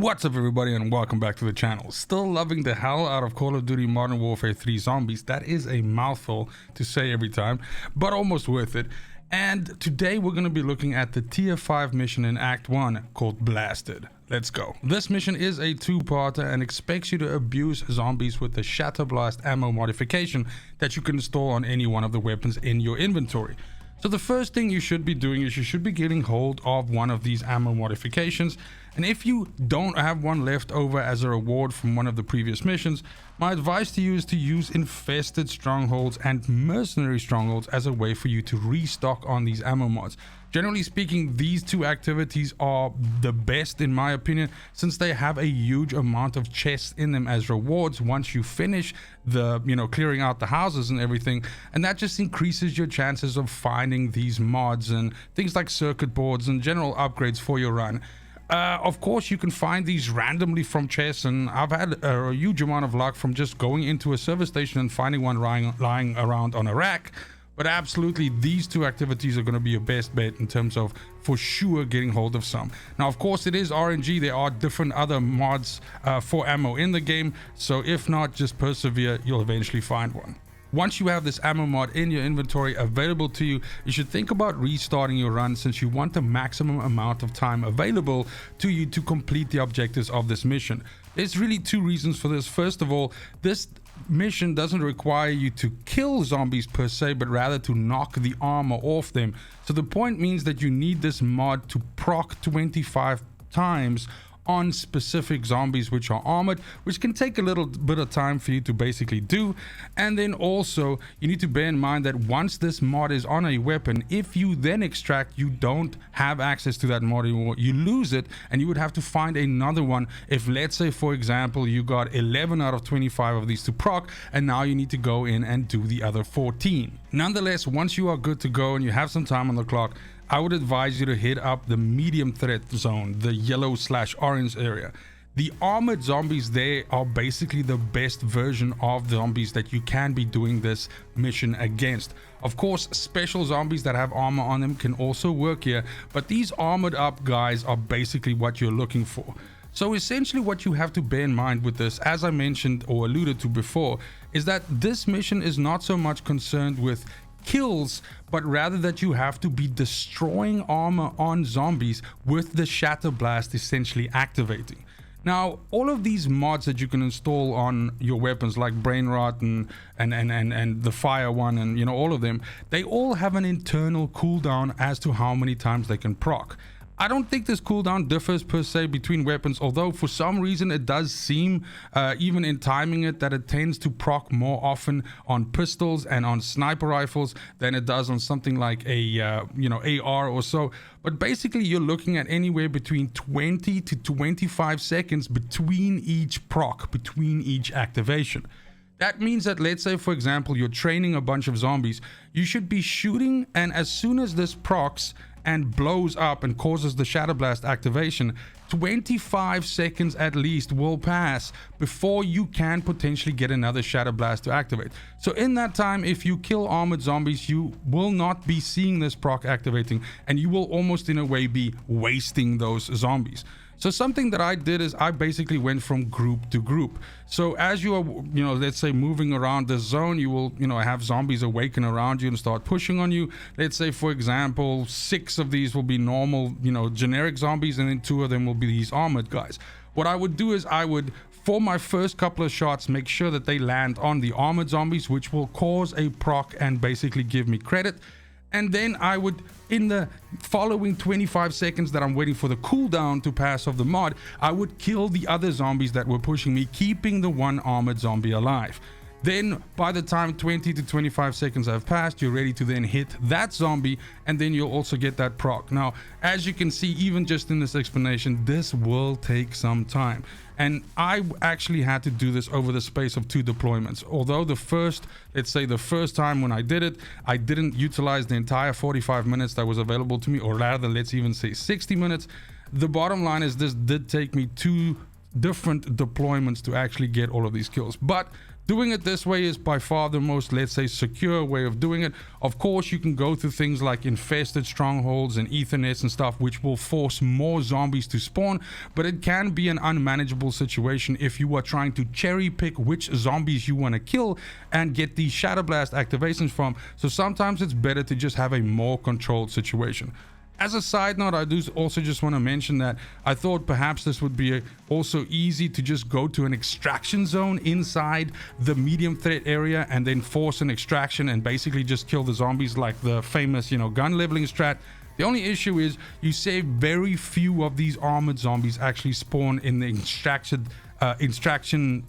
What's up everybody and welcome back to the channel. Still loving the hell out of Call of Duty Modern Warfare 3 Zombies. That is a mouthful to say every time, but almost worth it. And today we're going to be looking at the tier 5 mission in Act 1 called Blasted. Let's go. This mission is a two-parter and expects you to abuse zombies with the Shatterblast ammo modification that you can install on any one of the weapons in your inventory. So the first thing you should be doing is you should be getting hold of one of these ammo modifications, and if you don't have one left over as a reward from one of the previous missions, my advice to you is to use infested strongholds and mercenary strongholds as a way for you to restock on these ammo mods. Generally speaking, these two activities are the best in my opinion, since they have a huge amount of chests in them as rewards once you finish the clearing out the houses and everything, and that just increases your chances of finding these mods and things like circuit boards and general upgrades for your run. Of course, you can find these randomly from chests, and I've had a huge amount of luck from just going into a service station and finding one lying around on a rack. But absolutely, these two activities are going to be your best bet in terms of for sure getting hold of some. Now, of course, it is RNG. There are different other mods for ammo in the game, so if not, just persevere, you'll eventually find one. Once you have this ammo mod in your inventory available to you, you should think about restarting your run, since you want the maximum amount of time available to you to complete the objectives of this mission. There's really two reasons for this. First of all, this mission doesn't require you to kill zombies per se, but rather to knock the armor off them. So the point means that you need this mod to proc 25 times on specific zombies which are armored, which can take a little bit of time for you to basically do. And then also you need to bear in mind that once this mod is on a weapon, if you then extract, you don't have access to that mod anymore. You lose it, and you would have to find another one if, let's say for example, you got 11 out of 25 of these to proc, and now you need to go in and do the other 14. Nonetheless, once you are good to go and you have some time on the clock, I would advise you to hit up the medium threat zone, the yellow/orange area. The armored zombies there are basically the best version of zombies that you can be doing this mission against. Of course, special zombies that have armor on them can also work here, but these armored up guys are basically what you're looking for. So essentially what you have to bear in mind with this, as I mentioned or alluded to before, is that this mission is not so much concerned with kills, but rather that you have to be destroying armor on zombies with the Shatter Blast essentially activating. Now, all of these mods that you can install on your weapons, like Brain Rot and the Fire one, and all of them, they all have an internal cooldown as to how many times they can proc. I don't think this cooldown differs per se between weapons, although for some reason it does seem, even in timing it, that it tends to proc more often on pistols and on sniper rifles than it does on something like a AR or so. But basically you're looking at anywhere between 20 to 25 seconds between each proc, between each activation. That means that, let's say for example, you're training a bunch of zombies, you should be shooting, and as soon as this procs and blows up and causes the Shatterblast activation, 25 seconds at least will pass before you can potentially get another Shatterblast to activate. So in that time, if you kill armored zombies, you will not be seeing this proc activating, and you will almost in a way be wasting those zombies. So something that I did is I basically went from group to group. So as you are, let's say moving around the zone, you will, have zombies awaken around you and start pushing on you. Let's say, for example, 6 of these will be normal, generic zombies, and then 2 of them will be these armored guys. What I would do is I would, for my first couple of shots, make sure that they land on the armored zombies, which will cause a proc and basically give me credit. And then I would, in the following 25 seconds that I'm waiting for the cooldown to pass of the mod, I would kill the other zombies that were pushing me, keeping the one armored zombie alive. Then by the time 20 to 25 seconds have passed, you're ready to then hit that zombie, and then you'll also get that proc. Now, as you can see, even just in this explanation, this will take some time. And I actually had to do this over the space of 2 deployments. Although the first time when I did it, I didn't utilize the entire 45 minutes that was available to me, or rather, let's even say 60 minutes. The bottom line is this did take me 2 different deployments to actually get all of these kills. But Doing it this way is by far the most, let's say, secure way of doing it. Of course, you can go to things like infested strongholds and Ethernets and stuff, which will force more zombies to spawn, but it can be an unmanageable situation if you are trying to cherry pick which zombies you want to kill and get these Shatter Blast activations from. So sometimes it's better to just have a more controlled situation. As a side note, I do also just want to mention that I thought perhaps this would be also easy to just go to an extraction zone inside the medium threat area and then force an extraction and basically just kill the zombies like the famous, gun leveling strat. The only issue is you say very few of these armored zombies actually spawn in the extraction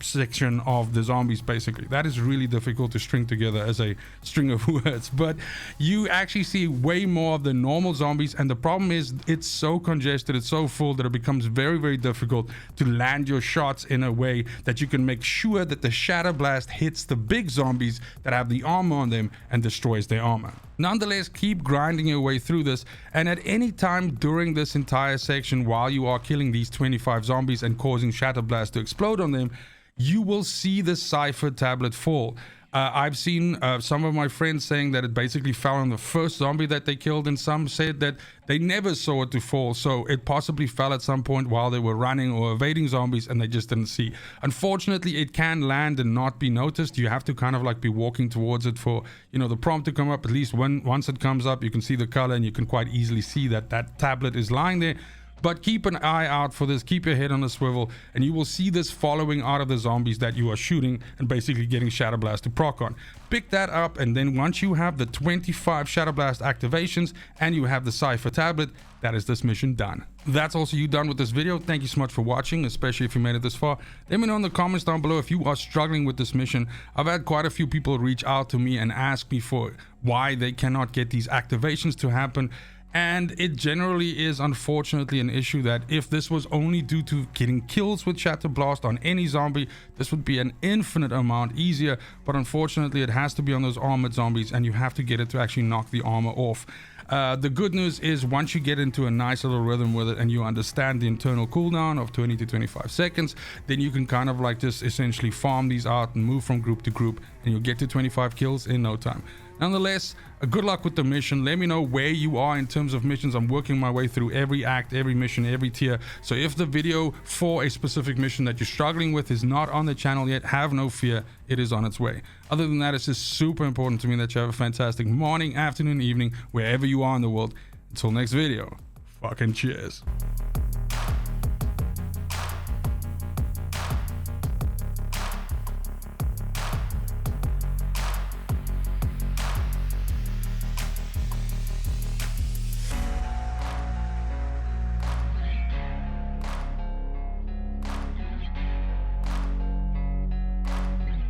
section of the zombies. Basically, that is really difficult to string together as a string of words, but you actually see way more of the normal zombies, and the problem is it's so congested, it's so full that it becomes very, very difficult to land your shots in a way that you can make sure that the Shatter Blast hits the big zombies that have the armor on them and destroys their armor. Nonetheless, keep grinding your way through this, and at any time during this entire section while you are killing these 25 zombies and causing Shatter Blast to explode on them, you will see the Cypher tablet fall. I've seen some of my friends saying that it basically fell on the first zombie that they killed, and some said that they never saw it to fall, so it possibly fell at some point while they were running or evading zombies and they just didn't see. Unfortunately, it can land and not be noticed. You have to kind of like be walking towards it for the prompt to come up. At least once it comes up, you can see the color and you can quite easily see that that tablet is lying there. But keep an eye out for this, keep your head on a swivel, and you will see this following out of the zombies that you are shooting and basically getting Shatter Blast to proc on. Pick that up, and then once you have the 25 Shatter Blast activations and you have the Cypher tablet, that is this mission done. That's also you done with this video. Thank you so much for watching, especially if you made it this far. Let me know in the comments down below if you are struggling with this mission. I've had quite a few people reach out to me and ask me for why they cannot get these activations to happen. And it generally is, unfortunately, an issue that if this was only due to getting kills with Shatter Blast on any zombie, this would be an infinite amount easier. But unfortunately, it has to be on those armored zombies, and you have to get it to actually knock the armor off. The good news is once you get into a nice little rhythm with it and you understand the internal cooldown of 20 to 25 seconds, then you can kind of like just essentially farm these out and move from group to group, and you'll get to 25 kills in no time. Nonetheless, good luck with the mission. Let me know where you are in terms of missions. I'm working my way through every act, every mission, every tier. So if the video for a specific mission that you're struggling with is not on the channel yet, have no fear, it is on its way. Other than that, it's just super important to me that you have a fantastic morning, afternoon, evening, wherever you are in the world. Until next video, fucking cheers.